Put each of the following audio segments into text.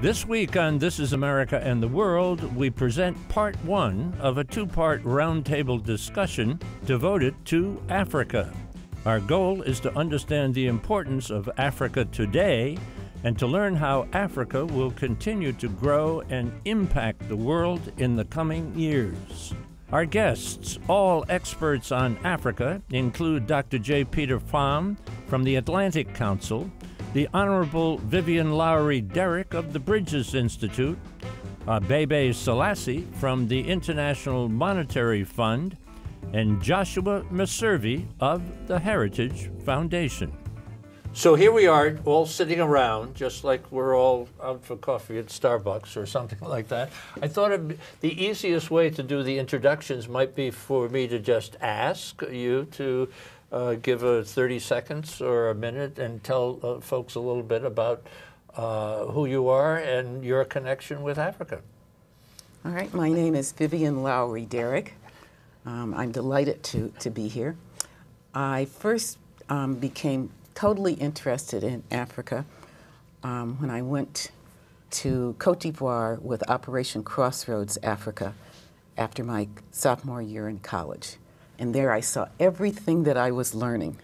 This week on This is America and the World, we present part one of a two-part roundtable discussion devoted to Africa. Our goal is to understand the importance of Africa today and to learn how Africa will continue to grow and impact the world in the coming years. Our guests, all experts on Africa, include Dr. J. Peter Pham from the Atlantic Council, the Honorable Vivian Lowery Derryck of the Bridges Institute, Abe Selassie from the International Monetary Fund, and Joshua Meservey of the Heritage Foundation. So here we are, all sitting around, just like we're all out for coffee at Starbucks or something like that. I thought the easiest way to do the introductions might be for me to just ask you to give 30 seconds or a minute and tell folks a little bit about who you are and your connection with Africa. All right, my name is Vivian Lowery Derryck. I'm delighted to be here. I first became totally interested in Africa when I went to Cote d'Ivoire with Operation Crossroads Africa after my sophomore year in college. And there I saw everything that I was learning: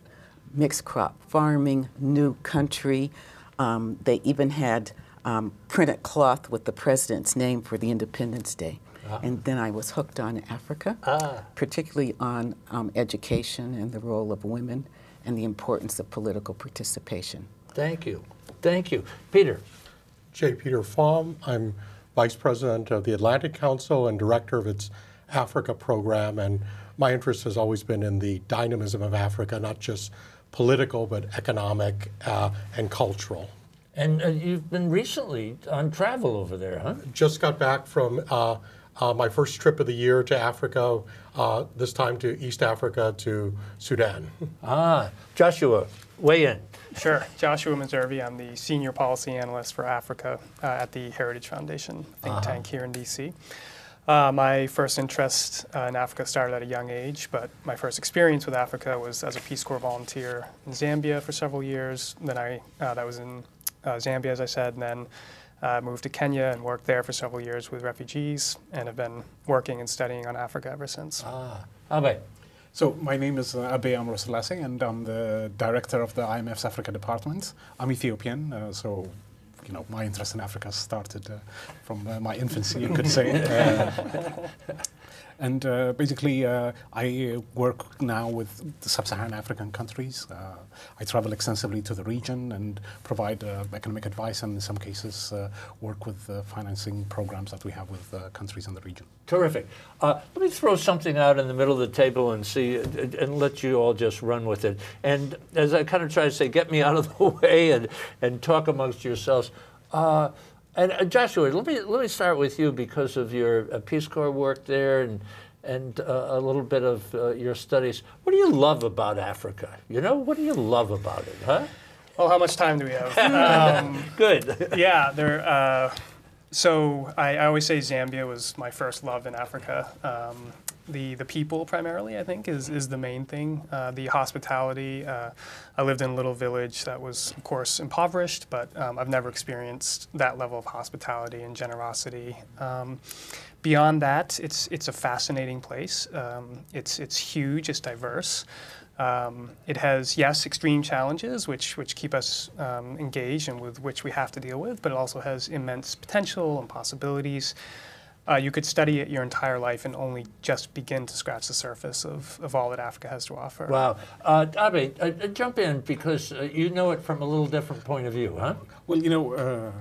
mixed crop farming, new country. They even had printed cloth with the president's name for the Independence Day. And then I was hooked on Africa, particularly on education and the role of women and the importance of political participation. Thank you. Thank you. Peter. J. Peter Pham. I'm Vice President of the Atlantic Council and Director of its Africa program. And my interest has always been in the dynamism of Africa, not just political, but economic and cultural. And you've been recently on travel over there, huh? Just got back from my first trip of the year to Africa, this time to East Africa, to Sudan. Joshua, weigh in. Sure. Joshua Meservey. I'm the Senior Policy Analyst for Africa at the Heritage Foundation think tank here in D.C. My first interest in Africa started at a young age, but my first experience with Africa was as a Peace Corps volunteer in Zambia for several years. Then that was in Zambia, as I said, and then moved to Kenya and worked there for several years with refugees, and have been working and studying on Africa ever since. Abe. So my name is Abe Selassie, and I'm the director of the IMF's Africa department. I'm Ethiopian, so you know, my interest in Africa started from my infancy, you could say. And basically, I work now with the sub-Saharan African countries. I travel extensively to the region and provide economic advice, and in some cases work with financing programs that we have with countries in the region. Terrific. Let me throw something out in the middle of the table and see, and let you all just run with it. And as I kind of try to say, get me out of the way and talk amongst yourselves. And Joshua, let me start with you because of your Peace Corps work there and a little bit of your studies. What do you love about Africa? You know, what do you love about it, huh? Well, how much time do we have? Good. Yeah, so I always say Zambia was my first love in Africa. The people primarily, I think, is the main thing. The hospitality. I lived in a little village that was, of course, impoverished, but I've never experienced that level of hospitality and generosity. Beyond that, it's a fascinating place. It's huge. It's diverse. It has, yes, extreme challenges, which keep us engaged and with which we have to deal with, but it also has immense potential and possibilities. You could study it your entire life and only just begin to scratch the surface of all that Africa has to offer. Wow. Abe, jump in because you know it from a little different point of view, huh? Well, you know,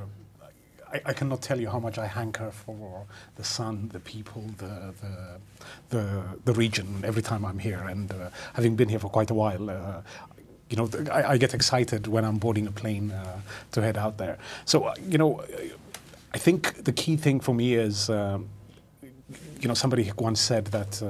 I cannot tell you how much I hanker for the sun, the people, the region every time I'm here. And having been here for quite a while, you know, I get excited when I'm boarding a plane to head out there. So, you know, I think the key thing for me is, you know, somebody once said that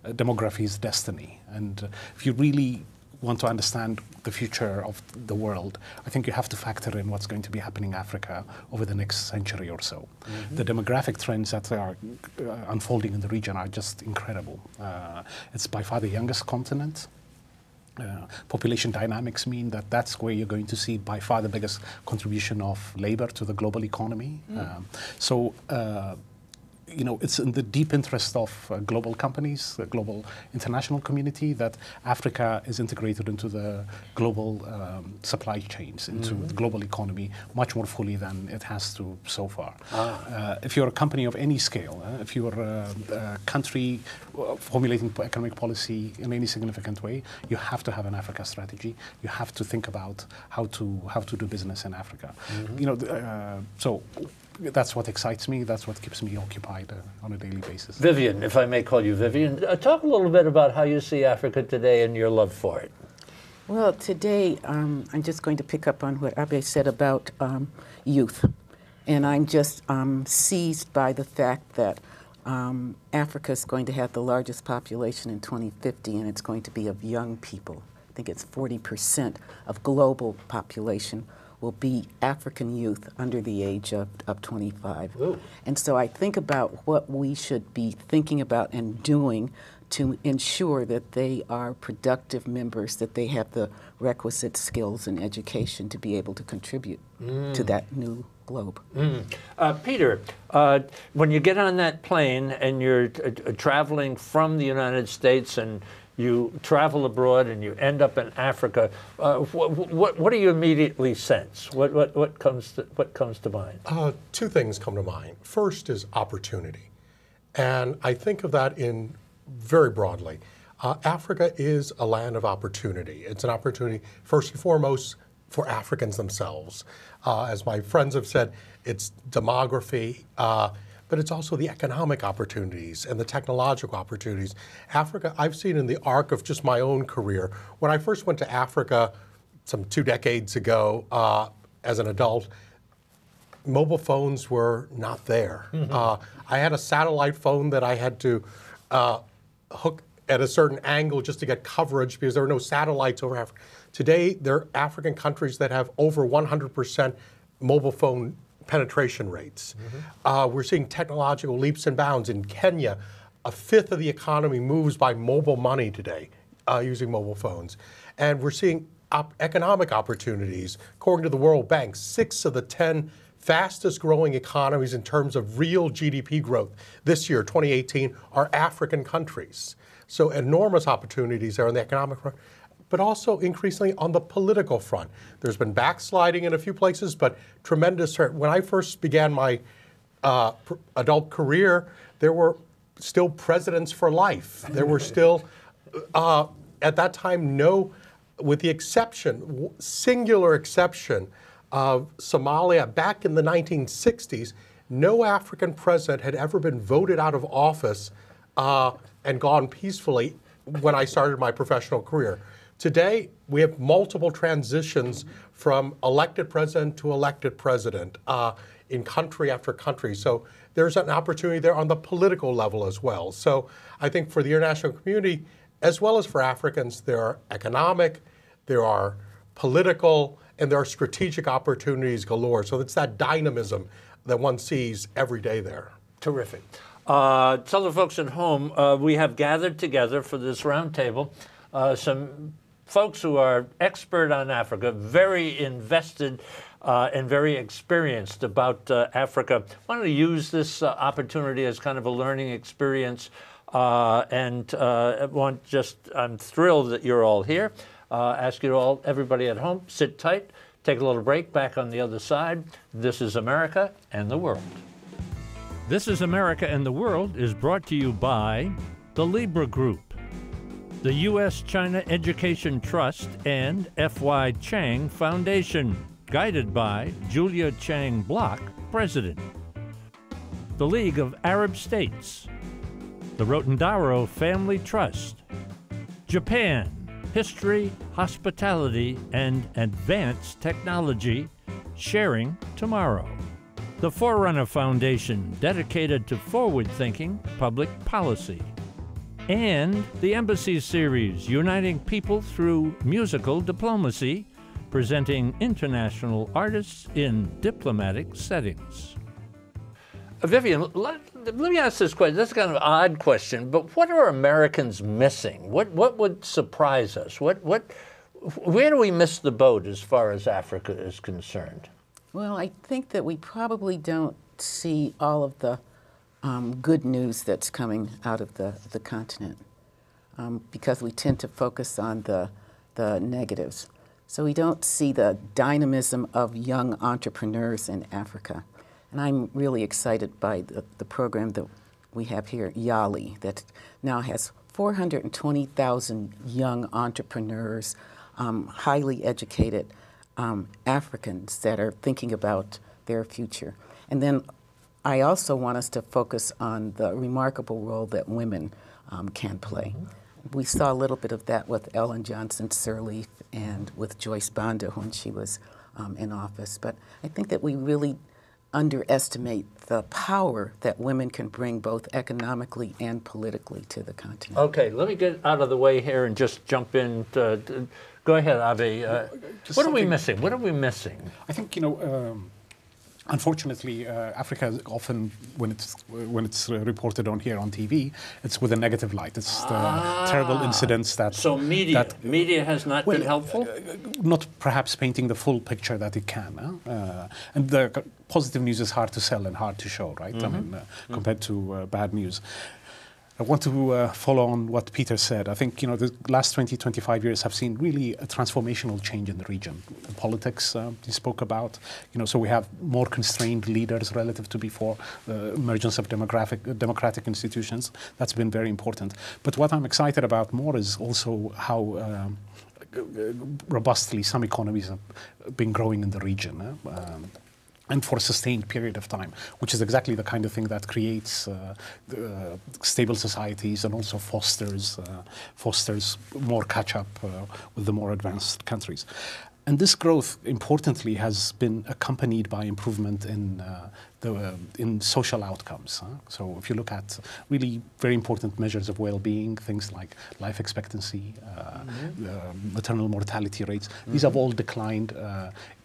demography is destiny. And if you really want to understand the future of the world, I think you have to factor in what's going to be happening in Africa over the next century or so. Mm-hmm. The demographic trends that are unfolding in the region are just incredible. It's by far the youngest continent. population dynamics mean that that's where you're going to see by far the biggest contribution of labor to the global economy. You know, it's in the deep interest of global companies, the global international community, that Africa is integrated into the global supply chains, into the global economy much more fully than it has to so far. If you're a company of any scale, if you're a country formulating economic policy in any significant way, you have to have an Africa strategy. You have to think about how to do business in Africa. You know, so that's what excites me. That's what keeps me occupied on a daily basis. Vivian, if I may call you Vivian, talk a little bit about how you see Africa today and your love for it. Well, today I'm just going to pick up on what Abe said about youth. And I'm just seized by the fact that Africa is going to have the largest population in 2050, and it's going to be of young people. I think it's 40% of global population will be African youth under the age of 25. Ooh. And so I think about what we should be thinking about and doing to ensure that they are productive members, that they have the requisite skills and education to be able to contribute to that new globe. Peter, when you get on that plane and you're traveling from the United States and you travel abroad and you end up in Africa, what do you immediately sense? What comes to mind? Two things come to mind. First is opportunity. And I think of that in very broadly. Africa is a land of opportunity. It's an opportunity, first and foremost, for Africans themselves. As my friends have said, it's demography, but it's also the economic opportunities and the technological opportunities. Africa, I've seen in the arc of just my own career. When I first went to Africa some 2 decades ago as an adult, mobile phones were not there. I had a satellite phone that I had to hook at a certain angle just to get coverage because there were no satellites over Africa. Today, there are African countries that have over 100% mobile phone penetration rates. We're seeing technological leaps and bounds. In Kenya, 1/5 of the economy moves by mobile money today, using mobile phones. And we're seeing economic opportunities. According to the World Bank, 6 of the 10 fastest growing economies in terms of real GDP growth this year, 2018, are African countries. So enormous opportunities there on the economic front, but also increasingly on the political front. There's been backsliding in a few places, but tremendous. When I first began my adult career, there were still presidents for life. There were still, at that time, with the exception, singular exception of Somalia back in the 1960s, no African president had ever been voted out of office and gone peacefully when I started my professional career. Today, we have multiple transitions from elected president to elected president in country after country. So there's an opportunity there on the political level as well. So I think for the international community, as well as for Africans, there are economic, there are political, and there are strategic opportunities galore. So it's that dynamism that one sees every day there. Terrific. Tell the folks at home, we have gathered together for this roundtable some folks who are expert on Africa, very invested and very experienced about Africa. I wanted to use this opportunity as kind of a learning experience, I'm thrilled that you're all here. Ask you all, everybody at home, sit tight, take a little break, back on the other side. This is America and the World. This is America and the World is brought to you by the Libra Group, the U.S.-China Education Trust, and F.Y. Chang Foundation, guided by Julia Chang Block, President. The League of Arab States, the Rotendaro Family Trust, Japan, History, Hospitality, and Advanced Technology, sharing tomorrow. The Forerunner Foundation, dedicated to forward-thinking public policy. And the Embassy Series, uniting people through musical diplomacy, presenting international artists in diplomatic settings. Vivian, let me ask this question. This is kind of an odd question, but what are Americans missing? What would surprise us? Where do we miss the boat as far as Africa is concerned? Well, I think that we probably don't see all of the good news that's coming out of the continent because we tend to focus on the negatives. So we don't see the dynamism of young entrepreneurs in Africa. And I'm really excited by the program that we have here, YALI, that now has 420,000 young entrepreneurs, highly educated Africans that are thinking about their future. And then I also want us to focus on the remarkable role that women can play. We saw a little bit of that with Ellen Johnson Sirleaf and with Joyce Banda when she was in office. But I think that we really underestimate the power that women can bring both economically and politically to the continent. Okay, let me get out of the way here and just jump in. Go ahead, Abe. What are we missing? What are we missing? I think, unfortunately, Africa is often, when it's reported on here on TV, it's with a negative light. It's the terrible incidents that... So media has not been helpful? Not perhaps painting the full picture that it can. And the positive news is hard to sell and hard to show, right? I mean, compared to bad news. I want to follow on what Peter said. I think, the last 20, 25 years have seen really a transformational change in the region. The politics he spoke about, so we have more constrained leaders relative to before, the emergence of democratic institutions. That's been very important. But what I'm excited about more is also how robustly some economies have been growing in the region. And for a sustained period of time, which is exactly the kind of thing that creates stable societies and also fosters more catch-up with the more advanced countries. And this growth, importantly, has been accompanied by improvement in social outcomes. So if you look at really very important measures of well-being, things like life expectancy, maternal mortality rates, these have all declined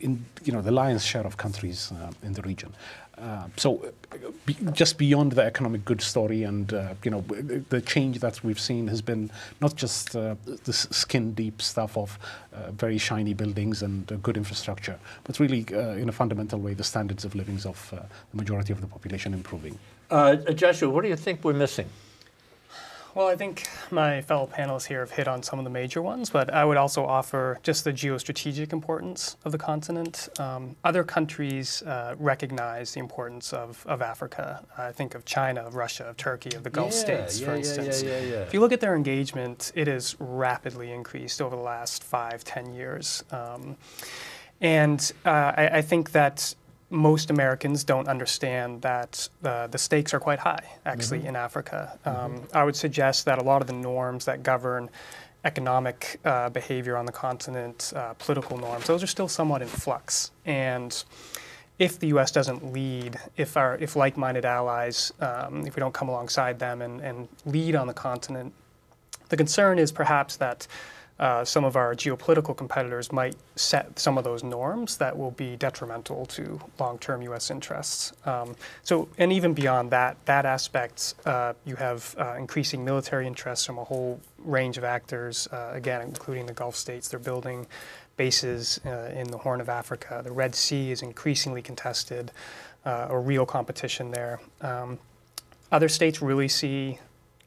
in the lion's share of countries in the region. So just beyond the economic good story and the change that we've seen has been not just this skin-deep stuff of very shiny buildings and good infrastructure, but really in a fundamental way the standards of living of the majority of the population improving. Joshua, what do you think we're missing? Well, I think my fellow panelists here have hit on some of the major ones, but I would also offer just the geostrategic importance of the continent. Other countries recognize the importance of Africa. I think of China, of Russia, of Turkey, of the Gulf states, for instance. If you look at their engagement, it has rapidly increased over the last 5, 10 years. I think that most Americans don't understand that the stakes are quite high, actually, in Africa. I would suggest that a lot of the norms that govern economic behavior on the continent, political norms, those are still somewhat in flux. And if the U.S. doesn't lead, if like-minded allies, if we don't come alongside them and lead on the continent, the concern is perhaps that some of our geopolitical competitors might set some of those norms that will be detrimental to long-term U.S. interests. And even beyond that aspect, you have increasing military interests from a whole range of actors, again, including the Gulf states. They're building bases in the Horn of Africa. The Red Sea is increasingly contested, a real competition there. Other states really see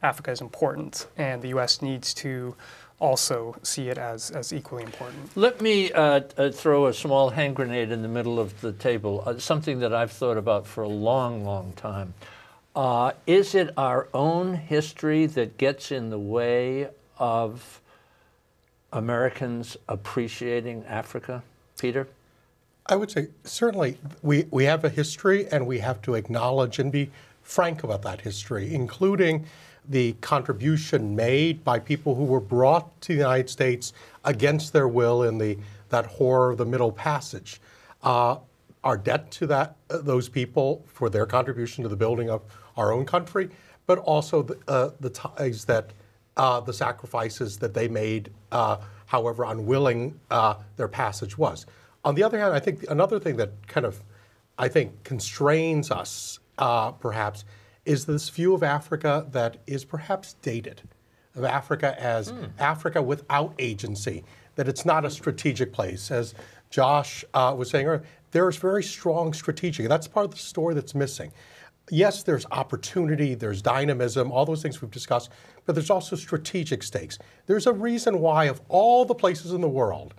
Africa as important, and the U.S. needs to also see it as equally important. Let me throw a small hand grenade in the middle of the table, something that I've thought about for a long, long time. Is it our own history that gets in the way of Americans appreciating Africa? Peter? I would say certainly we have a history, and we have to acknowledge and be frank about that history, including the contribution made by people who were brought to the United States against their will in that horror of the Middle Passage. Our debt to those people for their contribution to the building of our own country, but also the ties that the sacrifices that they made, however unwilling their passage was. On the other hand, I think another thing that kind of, I think, constrains us perhaps, is this view of Africa that is perhaps dated, of Africa as Africa without agency, that it's not a strategic place. As Josh was saying earlier, there's very strong strategic, and that's part of the story that's missing. Yes, there's opportunity, there's dynamism, all those things we've discussed, but there's also strategic stakes. There's a reason why, of all the places in the world,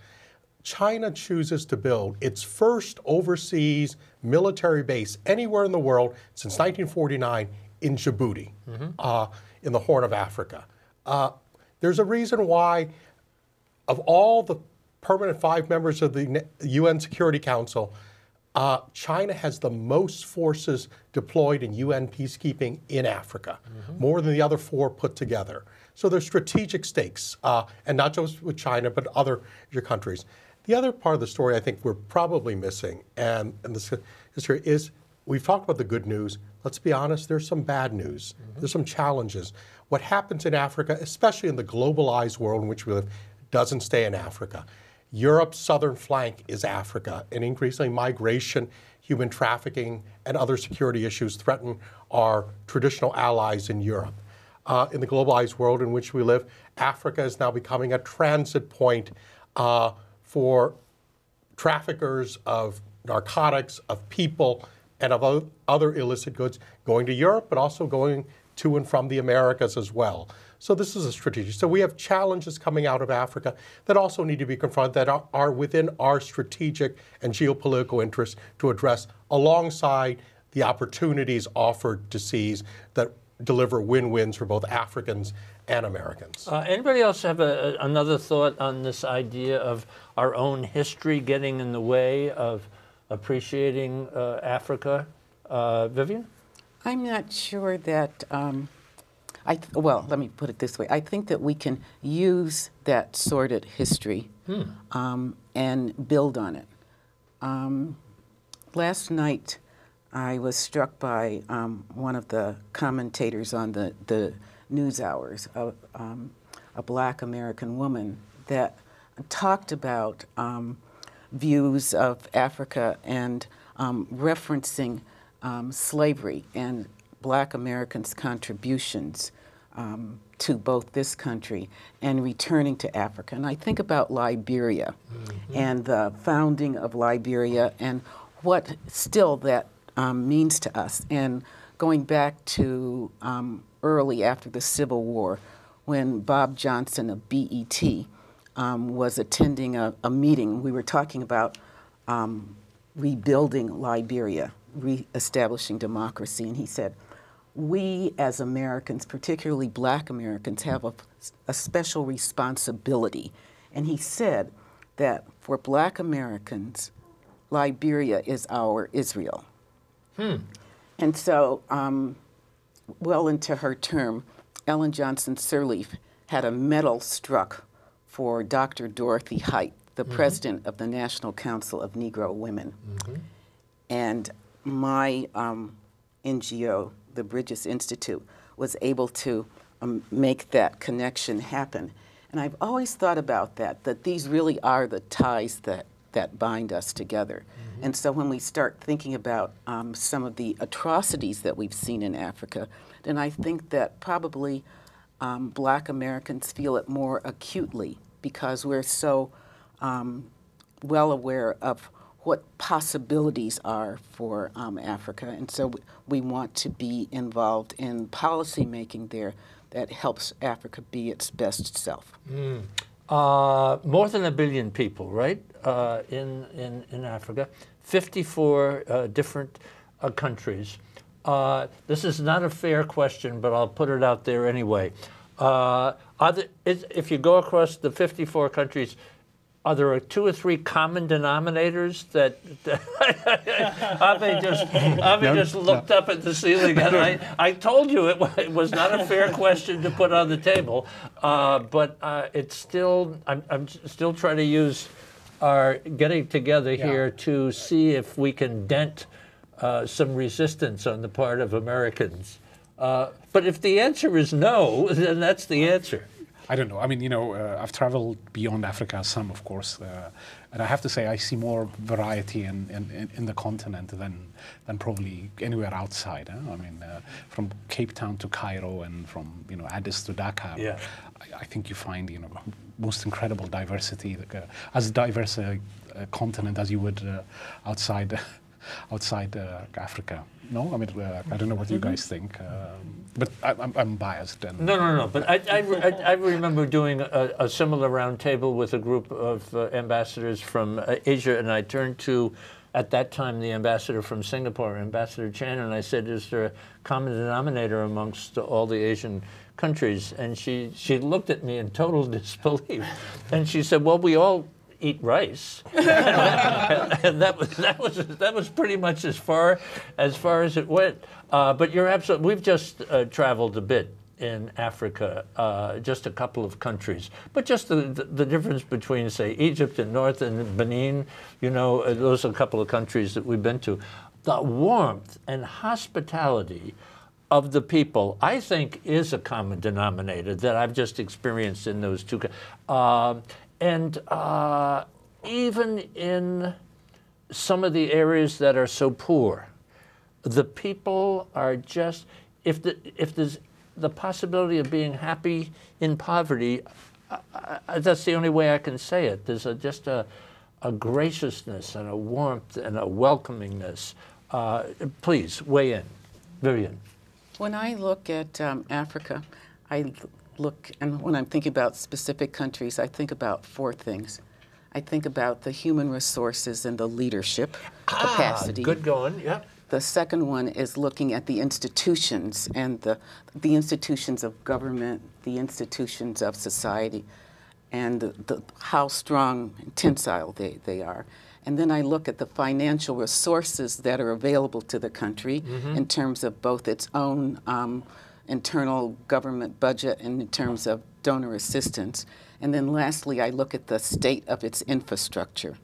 China chooses to build its first overseas military base anywhere in the world since 1949 in Djibouti, in the Horn of Africa. There's a reason why, of all the permanent 5 members of the UN Security Council, China has the most forces deployed in UN peacekeeping in Africa, more than the other 4 put together. So there's strategic stakes, and not just with China, but other countries. The other part of the story I think we're probably missing, and this history is, we've talked about the good news. Let's be honest, there's some bad news. There's some challenges. What happens in Africa, especially in the globalized world in which we live, doesn't stay in Africa. Europe's southern flank is Africa, and increasingly migration, human trafficking, and other security issues threaten our traditional allies in Europe. In the globalized world in which we live, Africa is now becoming a transit point for traffickers of narcotics, of people, and of other illicit goods going to Europe, but also going to and from the Americas as well. So this is a strategic. So we have challenges coming out of Africa that also need to be confronted, that are within our strategic and geopolitical interests to address, alongside the opportunities offered to seas that deliver win-wins for both Africans and Americans. Anybody else have another thought on this idea of our own history getting in the way of appreciating Africa? Vivian? I'm not sure that, well, let me put it this way. I think that we can use that sordid history and build on it. Last night, I was struck by one of the commentators on the news hours, a Black American woman, that talked about views of Africa and referencing slavery and Black Americans' contributions to both this country and returning to Africa. And I think about Liberia and the founding of Liberia and what still that means to us. And going back to early after the Civil War, when Bob Johnson of BET was attending a meeting, we were talking about rebuilding Liberia, reestablishing democracy, and he said, we as Americans, particularly Black Americans, have a special responsibility. And he said that for Black Americans, Liberia is our Israel. And so, well into her term, Ellen Johnson Sirleaf had a medal struck for Dr. Dorothy Height, the president of the National Council of Negro Women. And my NGO, the Bridges Institute, was able to make that connection happen. And I've always thought about that these really are the ties that bind us together. And so when we start thinking about some of the atrocities that we've seen in Africa, then I think that probably Black Americans feel it more acutely because we're so well aware of what possibilities are for Africa. And so we want to be involved in policy making there that helps Africa be its best self. More than 1 billion people, right, in Africa, 54 different countries. This is not a fair question, but I'll put it out there anyway. If you go across the 54 countries, are there 2 or 3 common denominators that Abe just looked up at the ceiling, and I told you it was not a fair question to put on the table, but it's still, I'm still trying to use our getting together here to see if we can dent some resistance on the part of Americans. But if the answer is no, then that's the answer. I don't know. I mean, I've traveled beyond Africa, some, of course, and I have to say I see more variety in the continent than probably anywhere outside. I mean, from Cape Town to Cairo and from Addis to Dakar. Yeah. I think you find most incredible diversity, as diverse a continent as you would outside Africa. No, I mean I don't know what you guys think, but I'm biased. And No. But I remember doing a similar roundtable with a group of ambassadors from Asia, and I turned to, at that time, the ambassador from Singapore, Ambassador Chan, and I said, "Is there a common denominator amongst all the Asian countries?" And she looked at me in total disbelief, and she said, "Well, we all eat rice," and that was pretty much as far as it went. But you're absolutely. We've just traveled a bit in Africa, just a couple of countries, but just the difference between, say, Egypt and North and Benin. Those are a couple of countries that we've been to. The warmth and hospitality of the people, I think, is a common denominator that I've just experienced in those two. And even in some of the areas that are so poor, the people are just, if there's the possibility of being happy in poverty, that's the only way I can say it. There's just a graciousness and a warmth and a welcomingness. Please, weigh in. Vivian. When I look at Africa, and when I'm thinking about specific countries, I think about four things. I think about the human resources and the leadership capacity. Good going, yeah. The second one is looking at the institutions and the institutions of government, the institutions of society, and how strong and tensile they are. And then I look at the financial resources that are available to the country in terms of both its own internal government budget and in terms of donor assistance. And then lastly, I look at the state of its infrastructure.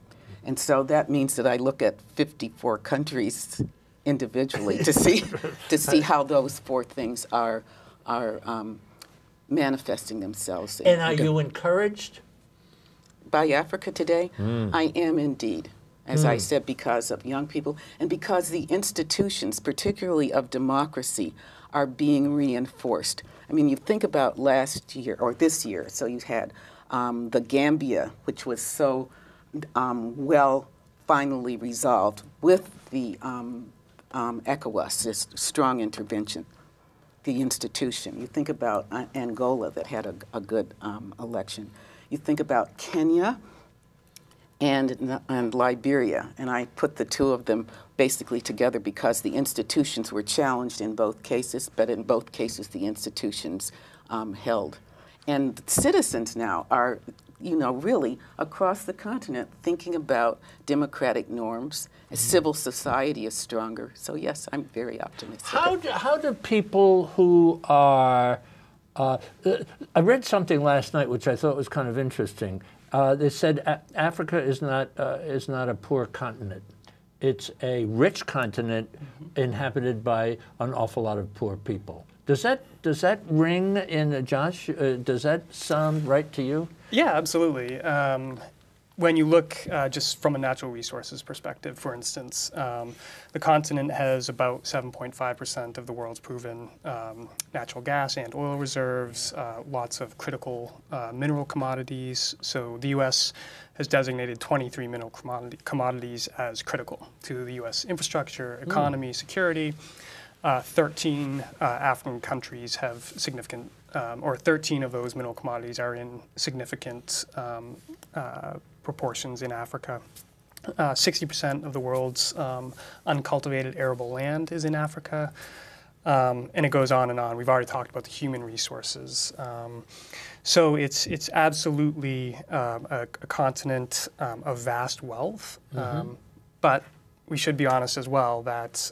And so that means that I look at 54 countries individually to see how those four things are manifesting themselves. And are you encouraged? By Africa today? I am indeed. As I said, because of young people and because the institutions, particularly of democracy, are being reinforced. I mean, you think about last year or this year, so you had the Gambia, which was so well finally resolved with the ECOWAS, this strong intervention, the institution. You think about Angola that had a good election. You think about Kenya and Liberia, and I put the two of them basically together because the institutions were challenged in both cases, but in both cases the institutions held. And citizens now are, really across the continent thinking about democratic norms. Civil society is stronger. So yes, I'm very optimistic. How do people who are, I read something last night which I thought was kind of interesting. They said Africa is not a poor continent. It's a rich continent inhabited by an awful lot of poor people. Does that ring in, Josh? Does that sound right to you? Yeah, absolutely. When you look just from a natural resources perspective, for instance, the continent has about 7.5% of the world's proven natural gas and oil reserves, lots of critical mineral commodities. So the U.S. has designated 23 mineral commodities as critical to the U.S. infrastructure, economy, security. 13 African countries have significant, or 13 of those mineral commodities are in significant proportions in Africa. 60% of the world's uncultivated arable land is in Africa, and it goes on and on. We've already talked about the human resources. So it's absolutely a continent of vast wealth, but we should be honest as well that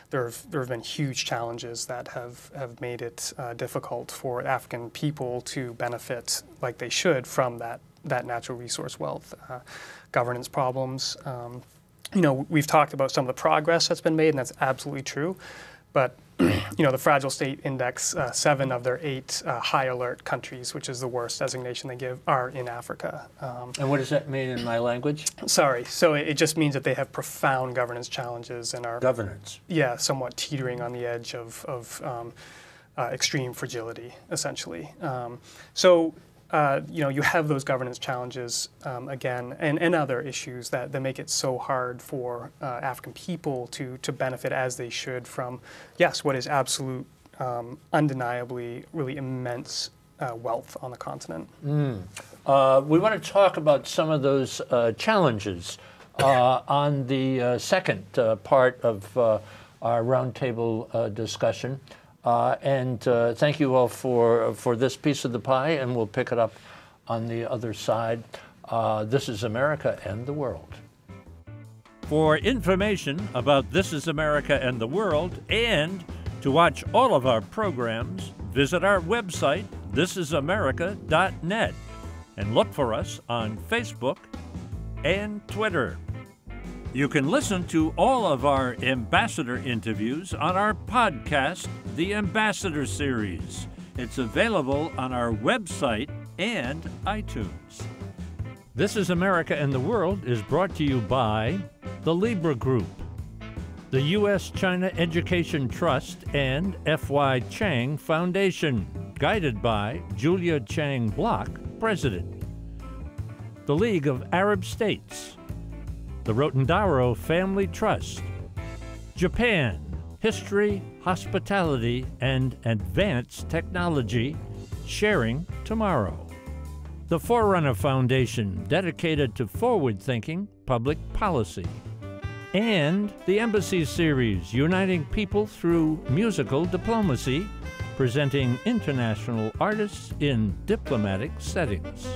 there have been huge challenges that have made it difficult for African people to benefit like they should from that natural resource wealth. Governance problems. We've talked about some of the progress that's been made, and that's absolutely true. But the Fragile State Index, 7 of their 8 high alert countries, which is the worst designation they give, are in Africa. And what does that mean in my language? Sorry, so it just means that they have profound governance challenges and are somewhat teetering on the edge of extreme fragility, essentially. You have those governance challenges again, and other issues that make it so hard for African people to benefit as they should from, yes, what is absolute, undeniably, really immense wealth on the continent. We want to talk about some of those challenges on the second part of our roundtable discussion. Thank you all for this piece of the pie, and we'll pick it up on the other side. This is America and the World. For information about This is America and the World, and to watch all of our programs, visit our website, thisisamerica.net, and look for us on Facebook and Twitter. You can listen to all of our ambassador interviews on our podcast, The Ambassador Series. It's available on our website and iTunes. This is America and the World is brought to you by the Libra Group, the U.S.-China Education Trust, and F.Y. Chang Foundation, guided by Julia Chang Block, President. The League of Arab States, the Rotendaro Family Trust, Japan, History, Hospitality, and Advanced Technology, sharing tomorrow. The Forerunner Foundation, dedicated to forward-thinking public policy. And the Embassy Series, uniting people through musical diplomacy, presenting international artists in diplomatic settings.